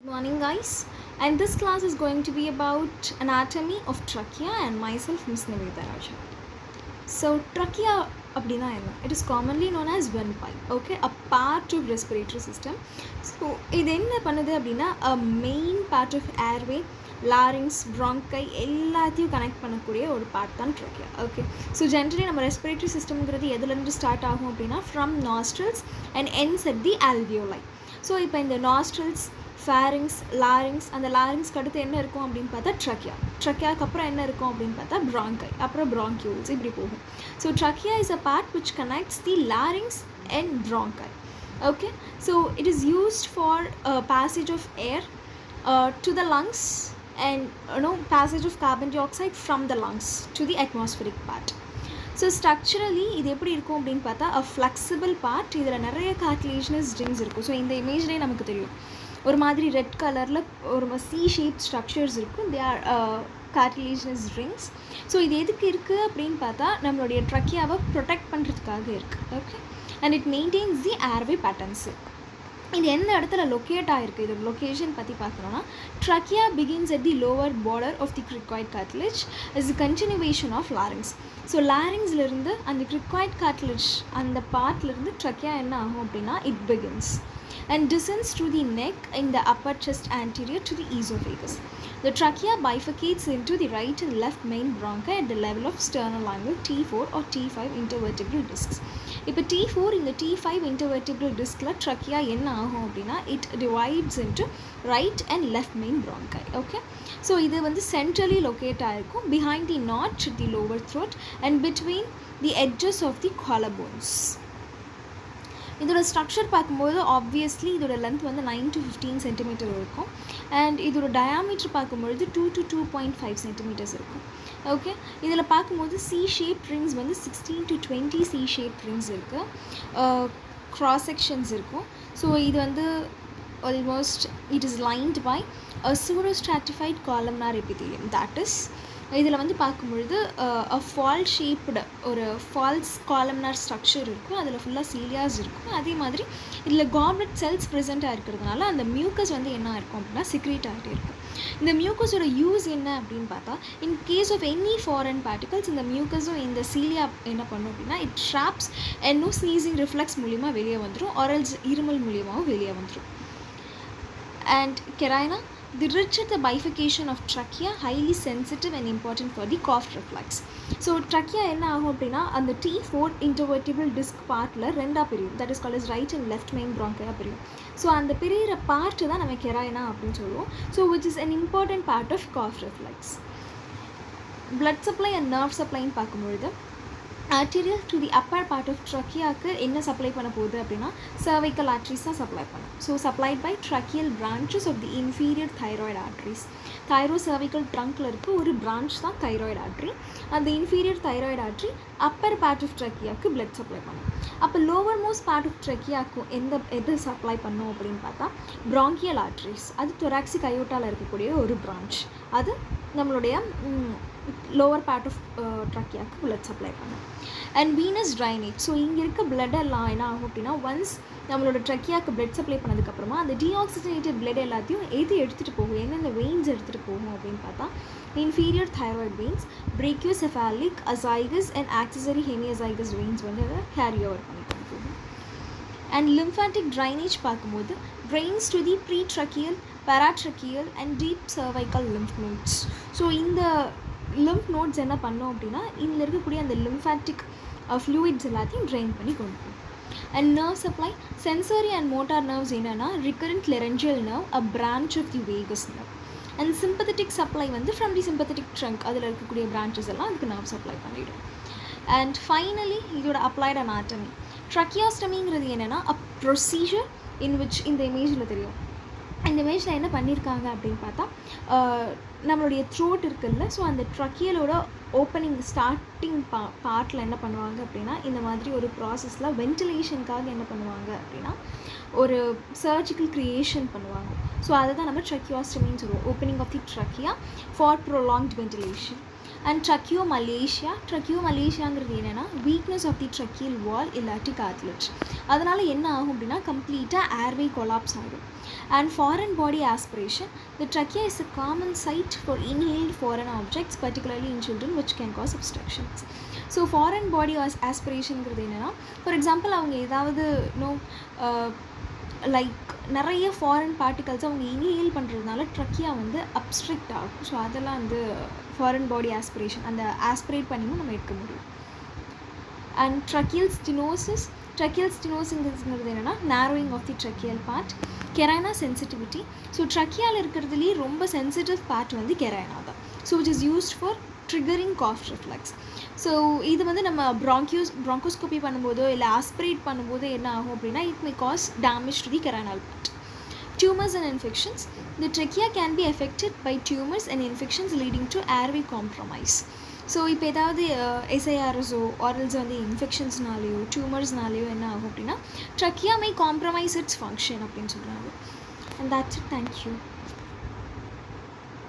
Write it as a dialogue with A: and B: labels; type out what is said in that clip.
A: Good morning, guys. And this class is going to be about anatomy of trachea and myself, Miss Nivedha Raja. So, trachea அப்படினா என்ன? It is commonly known as windpipe. Okay, a part of respiratory system. So, இது என்ன பண்ணுது அப்படின்னா a main part of airway, larynx, bronchi எல்லாத்தையும் connect பண்ணக்கூடிய ஒரு part தான் trachea. ஓகே, ஸோ ஜென்ரலி நம்ம ரெஸ்பிரேட்டரி சிஸ்டம்ங்கிறது எதுலேருந்து ஸ்டார்ட் ஆகும் அப்படின்னா from nostrils and ends at the alveoli. So இப்போ இந்த nostrils, ஃபேரிங்ஸ், லாரிங்ஸ், அந்த லாரிங்ஸ்க்கு அடுத்து என்ன இருக்கும் அப்படின்னு பார்த்தா ட்ரக்கியாவுக்கு அப்புறம் என்ன இருக்கும் அப்படின்னு பார்த்தா ப்ராங்கை, அப்புறம் ப்ராங்கியூல்ஸ், இப்படி போகும். So trachea is a part which connects the larynx and ப்ராங்கை. Okay, so it is used for passage of air to the lungs and passage of carbon dioxide from the lungs to the atmospheric part. So structurally இது எப்படி இருக்கும் அப்படின்னு பார்த்தா அ flexible part. இதில் நிறைய cartilaginous rings இருக்கும். So இந்த இமேஜ்லேயே நமக்கு தெரியும் ஒரு மாதிரி ரெட் கலரில் ஒரு சி ஷேப் ஸ்ட்ரக்சர்ஸ் இருக்கும். They are cartilaginous rings. So இது எதுக்கு இருக்குது அப்படின்னு பார்த்தா நம்மளுடைய ட்ரக்கியாவை ப்ரொடெக்ட் பண்ணுறதுக்காக இருக்குது. Okay, and it maintains the airway patterns. இது எந்த இடத்துல லொக்கேட் ஆகிருக்கு, இதோட லொக்கேஷன் பற்றி பார்க்கணுன்னா trachea begins at the lower border of the cricoid cartilage is the continuation of larynx. So லாரிங்ஸ்லேருந்து அந்த cricoid cartilage அந்த பார்ட்லேருந்து ட்ரக்கியா என்ன ஆகும் அப்படின்னா it begins and descends through the neck in the upper chest anterior to the esophagus. The trachea bifurcates into the right and left main bronchi at the level of sternal angle T4 or T5 intervertebral discs. இப்போ T4 இந்த T5 intervertebral discல trachea என்ன ஆகும் அப்படின்னா it divides into right and left main bronchi. Okay, so இது வந்து centrally locate ஆயிருக்கும் behind the notch at the lower throat and between the edges of the collarbones. இதோட structure பார்க்கும்போது obviously இதோட length வந்து 9 to 15 சென்டிமீட்டர் இருக்கும். And இதோட diameter பார்க்கும்பொழுது 2 to 2.5 சென்டிமீட்டர்ஸ் இருக்கும். ஓகே, இதில் பார்க்கும்போது சி ஷேப் ரிங்ஸ் வந்து 16 to 20 சி ஷேப் ரிங்ஸ் இருக்குது. க்ராஸ் செக்ஷன்ஸ் இருக்கும். ஸோ இது வந்து almost it is lined by a pseudostratified columnar epithelium. That is இதில் வந்து பார்க்கும்பொழுது ஃபால் ஷேப்டு ஒரு ஃபால்ஸ் காலம்னார் ஸ்ட்ரக்சர் இருக்கும். அதில் ஃபுல்லாக சீலியாஸ் இருக்கும். அதே மாதிரி இதில் காப்லெட் செல்ஸ் ப்ரெசென்ட்டாக இருக்கிறதுனால அந்த மியூக்கஸ் வந்து என்ன இருக்கும் அப்படின்னா சிக்ரேட் ஆகிட்டே இருக்கும். இந்த மியூக்கஸோட யூஸ் என்ன அப்படின்னு பார்த்தா in case of any foreign particles இந்த மியூக்கஸும் இந்த சீலியா என்ன பண்ணும் அப்படின்னா இட் ட்ராப்ஸ் என்னோ ஸ்னீசிங் ரிஃப்ளெக்ஸ் மூலிமா வெளியே வந்துடும், ஆரல்ஸ் இருமல் மூலியமாகவும் வெளியே வந்துடும். And carina the rich at the bifurcation of trachea highly sensitive and important for the cough reflex. So trachea என்ன ஆகும் அப்படின்னா அந்த T4 intervertebral disc பார்ட்டில் ரெண்டாக பிரியும். That is called as right and left main bronchi பிரியும். So அந்த பிரிகிற part தான் நம்ம கெராயினா அப்படின்னு சொல்லுவோம். So which is an important part of cough reflex. blood supply and nerve supplyன்னு பார்க்கும்பொழுது arterial to the upper part of tracheaக்கு என்ன சப்ளை பண்ண போகுது அப்படின்னா cervical arteries தான் சப்ளை பண்ணும். So supplied by tracheal branches of the inferior thyroid arteries. thyrocervical trunkல இருக்க ஒரு branch தான் thyroid artery. அந்த inferior thyroid artery upper part of tracheaக்கு blood supply பண்ணும். அப்போ lower most part of tracheaக்கு எது சப்ளை பண்ணும் அப்படின்னு பார்த்தா bronchial arteries. அது thoracic aortaல இருக்கக்கூடிய ஒரு branch. அது நம்மளுடைய லோவர் பார்ட் ஆஃப் ட்ரக்கியாவுக்கு பிளட் சப்ளை பண்ணும். And venous drainage. ஸோ இங்கே இருக்க பிளட் எல்லாம் என்ன ஆகும் அப்படின்னா ஒன்ஸ் நம்மளோட ட்ரக்கியாவுக்கு பிளட் சப்ளை பண்ணதுக்கப்புறமா அந்த டீஆக்சிஜனேட்டட் பிளட் எல்லாத்தையும் எடுத்துகிட்டு போகும். எந்தெந்த வெயின்ஸ் எடுத்துகிட்டு போகும் அப்படின்னு பார்த்தா inferior thyroid veins, brachiocephalic, azygos and accessory hemiazygos veins வந்து அதை கேரி ஓவர் பண்ணிட்டு போகும். அண்ட் லிம்ஃபாட்டிக் ட்ரைனேஜ் பார்க்கும்போது drains to the pretracheal, paratracheal and deep cervical lymph nodes. So இந்த lymph nodes என்ன பண்ணோம் அப்படின்னா இதில் இருக்கக்கூடிய அந்த lymphatic fluids எல்லாத்தையும் ட்ரெயின் பண்ணி கொண்டு போகும். And nerve supply sensory and motor nerves என்னென்னா recurrent laryngeal nerve, a branch of the vagus nerve. And sympathetic supply வந்து ஃப்ரம் தி sympathetic trunk, அதில் இருக்கக்கூடிய branches எல்லாம் அதுக்கு நர்வ் சப்ளை பண்ணிவிடும். அண்ட் ஃபைனலி இதோட அப்ளைட் anatomy. ட்ரக்கியாஸ்டமிங்கிறது என்னென்னா அ ப்ரொசீஜர் இன் விச் இந்த இமேஜில் தெரியும். இந்த இமேஜில் என்ன பண்ணியிருக்காங்க அப்படின்னு பார்த்தா நம்மளுடைய த்ரோட் இருக்குல்ல, ஸோ அந்த ட்ரக்கியலோட ஓப்பனிங் ஸ்டார்டிங் பார்ட்டில் என்ன பண்ணுவாங்க அப்படின்னா இந்த மாதிரி ஒரு ப்ராசஸில் வென்டிலேஷனுக்காக என்ன பண்ணுவாங்க அப்படின்னா ஒரு சர்ஜிக்கல் க்ரியேஷன் பண்ணுவாங்க. ஸோ அதை தான் நம்ம ட்ரக்கியாஸ்டமின்னு சொல்லுவோம். Opening of the trachea for prolonged ventilation. And ட்ரக்கியோமலேஷியாங்கிறது என்னென்னா weakness of the tracheal wall இல்லாட்டி கார்ட்லெஜ். அதனால் என்ன ஆகும் அப்படின்னா கம்ப்ளீட்டாக ஏர்வே கொலாப்ஸ் ஆகிடும். And foreign body aspiration, the trachea is a common site for inhaled foreign objects particularly in children which can cause obstructions. So foreign body ஆஸ்பிரேஷனுங்கிறது என்னென்னா, for example அவங்க ஏதாவது லைக் நிறைய ஃபாரின் பார்ட்டிகல்ஸ் அவங்க inhale பண்ணுறதுனால trachea வந்து obstruct ஆகும். So அதெல்லாம் வந்து ஃபாரின் பாடி ஆஸ்பிரேஷன், அந்த ஆஸ்பிரேட் பண்ணியும் நம்ம எடுக்க முடியும். அண்ட் ட்ரக்கியல் ஸ்டினோஸுங்கிறது என்னென்னா narrowing of the tracheal part. Carina sensitivity, so ட்ரக்கியாவில் இருக்கிறதுலேயே ரொம்ப சென்சிட்டிவ் பார்ட் வந்து கெரைனா தான். So which is used for triggering cough reflex. So இது வந்து நம்ம ப்ராங்கோஸ்கோபி பண்ணும்போதோ இல்லை ஆஸ்பிரேட் பண்ணும்போதோ என்ன ஆகும் அப்படின்னா it may cause damage to the carinal part. Tumors and infections, the trachea can be affected by tumors and infections leading to airway compromise. So இப்போ ஏதாவது எஸ்ஐஆர்எஸோ ஆரல்ஸ் வந்து இன்ஃபெக்ஷன்ஸ்னாலேயோ டியூமர்ஸ்னாலேயோ என்ன ஆகும் அப்படின்னா trachea my compromise it's function அப்படின்னு சொல்கிறாங்க. And that's it. தேங்க்யூ.